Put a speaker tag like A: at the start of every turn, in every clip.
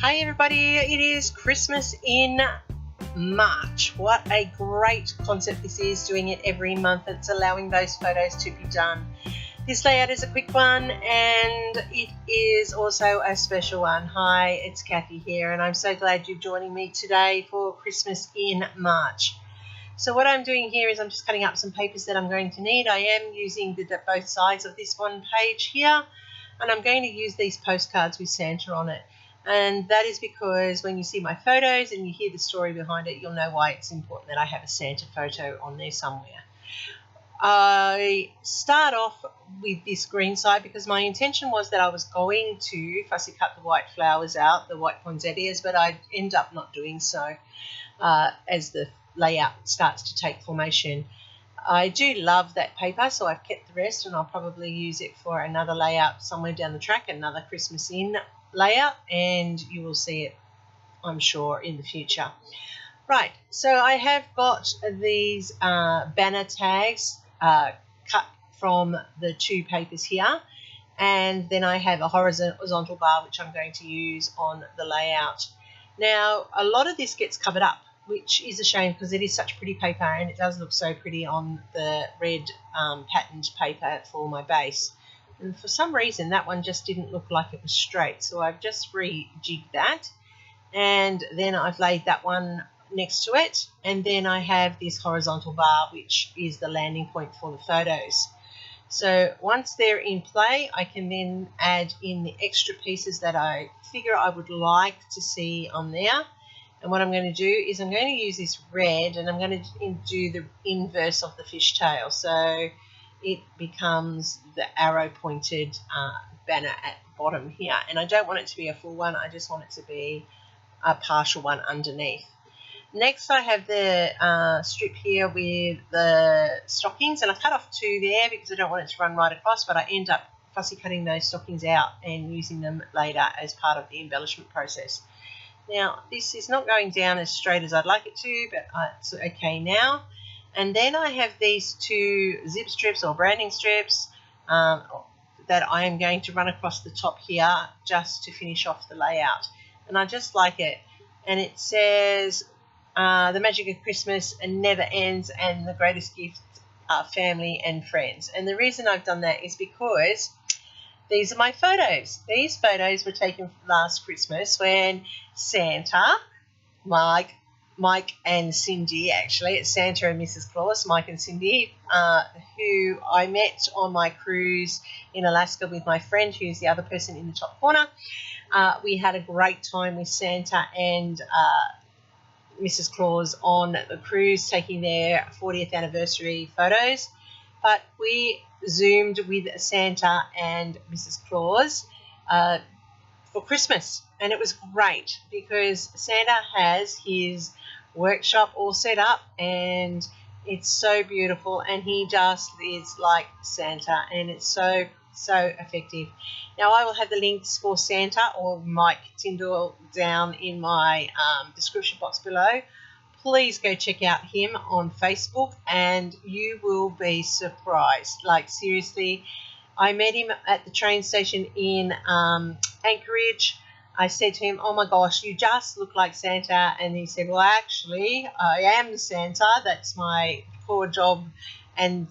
A: Hi everybody, it is Christmas in March. What a great concept this is, doing it every month. It's allowing those photos to be done. This layout is a quick one and it is also a special one. Hi, it's Kathy here and I'm so glad you're joining me today for Christmas in March. So what I'm doing here is I'm just cutting up some papers that I'm going to need. I am using both sides of this one page here, and I'm going to use these postcards with Santa on it. And that is because when you see my photos and you hear the story behind it, you'll know why it's important that I have a Santa photo on there somewhere. I start off with this green side because my intention was that I was going to fussy cut the white flowers out, the white poinsettias, but I end up not doing so as the layout starts to take formation. I do love that paper, so I've kept the rest and I'll probably use it for another layout somewhere down the track, another Christmas in layout, and you will see it, I'm sure, in the future. Right, so I have got these banner tags cut from the two papers here, and then I have a horizontal bar which I'm going to use on the layout. Now, a lot of this gets covered up, which is a shame because it is such pretty paper and it does look so pretty on the red patterned paper for my base. And for some reason that one just didn't look like it was straight, so I've just rejigged that, and then I've laid that one next to it, and then I have this horizontal bar which is the landing point for the photos. So once they're in play, I can then add in the extra pieces that I figure I would like to see on there. And what I'm going to do is I'm going to use this red and I'm going to do the inverse of the fishtail. So it becomes the arrow pointed banner at the bottom here. And I don't want it to be a full one, I just want it to be a partial one underneath. Next I have the strip here with the stockings, and I cut off two there because I don't want it to run right across, but I end up fussy cutting those stockings out and using them later as part of the embellishment process. Now, this is not going down as straight as I'd like it to, but it's okay now. And then I have these two zip strips or branding strips that I am going to run across the top here just to finish off the layout. And I just like it. And it says, the magic of Christmas never ends, and the greatest gift are family and friends. And the reason I've done that is because these are my photos. These photos were taken last Christmas when Santa, Mike and Cindy, actually, it's Santa and Mrs. Claus, Mike and Cindy, who I met on my cruise in Alaska with my friend, who's the other person in the top corner. We had a great time with Santa and Mrs. Claus on the cruise, taking their 40th anniversary photos. But we Zoomed with Santa and Mrs. Claus for Christmas, and it was great because Santa has his workshop all set up and it's so beautiful, and he just is like Santa, and it's so effective. Now I will have the links for Santa or Mike Tyndall down in my description box below. Please go check out him on Facebook and you will be surprised. Like, seriously, I met him at the train station in Anchorage. I said to him, oh my gosh, you just look like Santa. And he said, well, actually, I am Santa. That's my poor job. And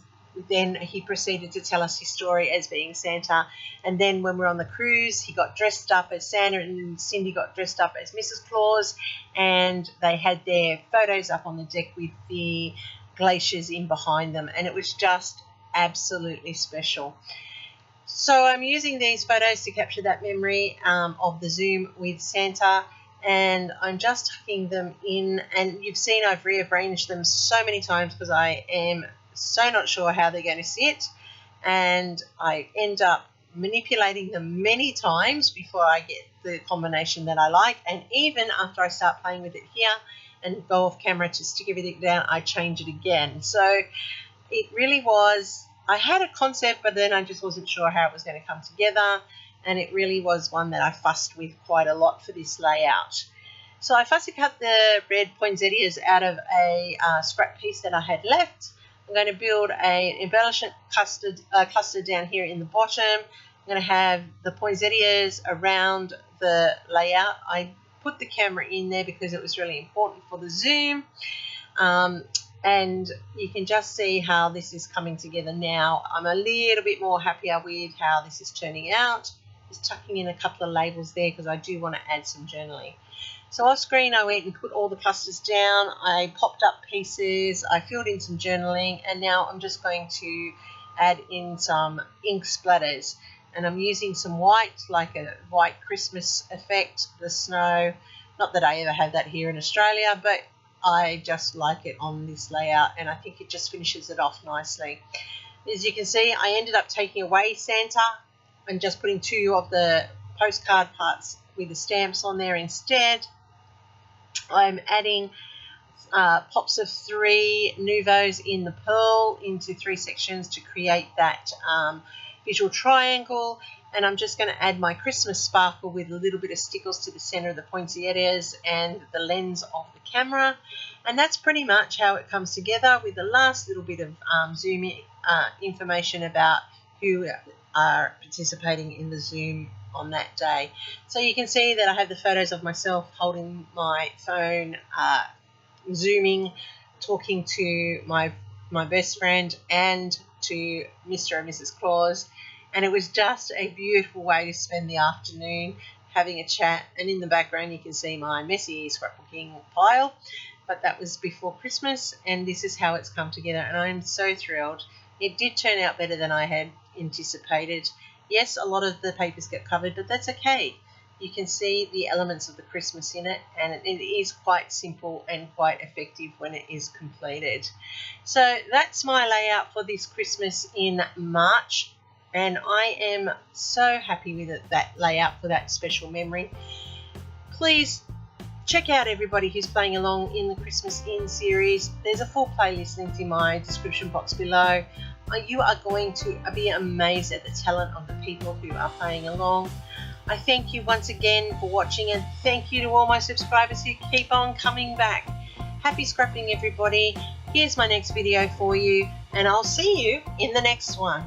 A: then he proceeded to tell us his story as being Santa. And then when we were on the cruise, he got dressed up as Santa and Cindy got dressed up as Mrs. Claus, and they had their photos up on the deck with the glaciers in behind them, and it was just absolutely special. So I'm using these photos to capture that memory of the Zoom with Santa, and I'm just tucking them in, and you've seen I've rearranged them so many times because I am so not sure how they're going to sit, and I end up manipulating them many times before I get the combination that I like, and even after I start playing with it here and go off camera to stick everything down, I change it again. So it really was, I had a concept, but then I just wasn't sure how it was going to come together, and it really was one that I fussed with quite a lot for this layout. So I fussy cut the red poinsettias out of a scrap piece that I had left. I'm going to build an embellishment cluster down here in the bottom, I'm going to have the poinsettias around the layout. I put the camera in there because it was really important for the zoom. And you can just see how this is coming together now. I'm a little bit more happier with how this is turning out. Just tucking in a couple of labels there because I do want to add some journaling. So off screen I went and put all the clusters down. I popped up pieces, I filled in some journaling, and now I'm just going to add in some ink splatters. And I'm using some white, like a white Christmas effect, the snow. Not that I ever have that here in Australia, but I just like it on this layout, and I think it just finishes it off nicely. As you can see, I ended up taking away Santa and just putting 2 of the postcard parts with the stamps on there instead. I'm adding pops of 3 Nouveaux in the pearl into 3 sections to create that visual triangle, and I'm just going to add my Christmas sparkle with a little bit of stickles to the center of the poinsettias and the lens of the camera, and that's pretty much how it comes together, with the last little bit of zoom information about who are participating in the Zoom on that day. So you can see that I have the photos of myself holding my phone, zooming, talking to my best friend and to Mr. and Mrs. Claus, and it was just a beautiful way to spend the afternoon having a chat. And in the background you can see my messy scrapbooking pile, but that was before Christmas, and this is how it's come together, and I'm so thrilled. It did turn out better than I had anticipated. Yes, a lot of the papers get covered, but that's okay. You can see the elements of the Christmas in it, and it is quite simple and quite effective when it is completed. So that's my layout for this Christmas in March, and I am so happy with it, that layout for that special memory. Please check out everybody who's playing along in the Christmas In series. There's a full playlist linked in my description box below. You are going to be amazed at the talent of the people who are playing along. I thank you once again for watching, and thank you to all my subscribers who keep on coming back. Happy scrapping, everybody. Here's my next video for you, and I'll see you in the next one.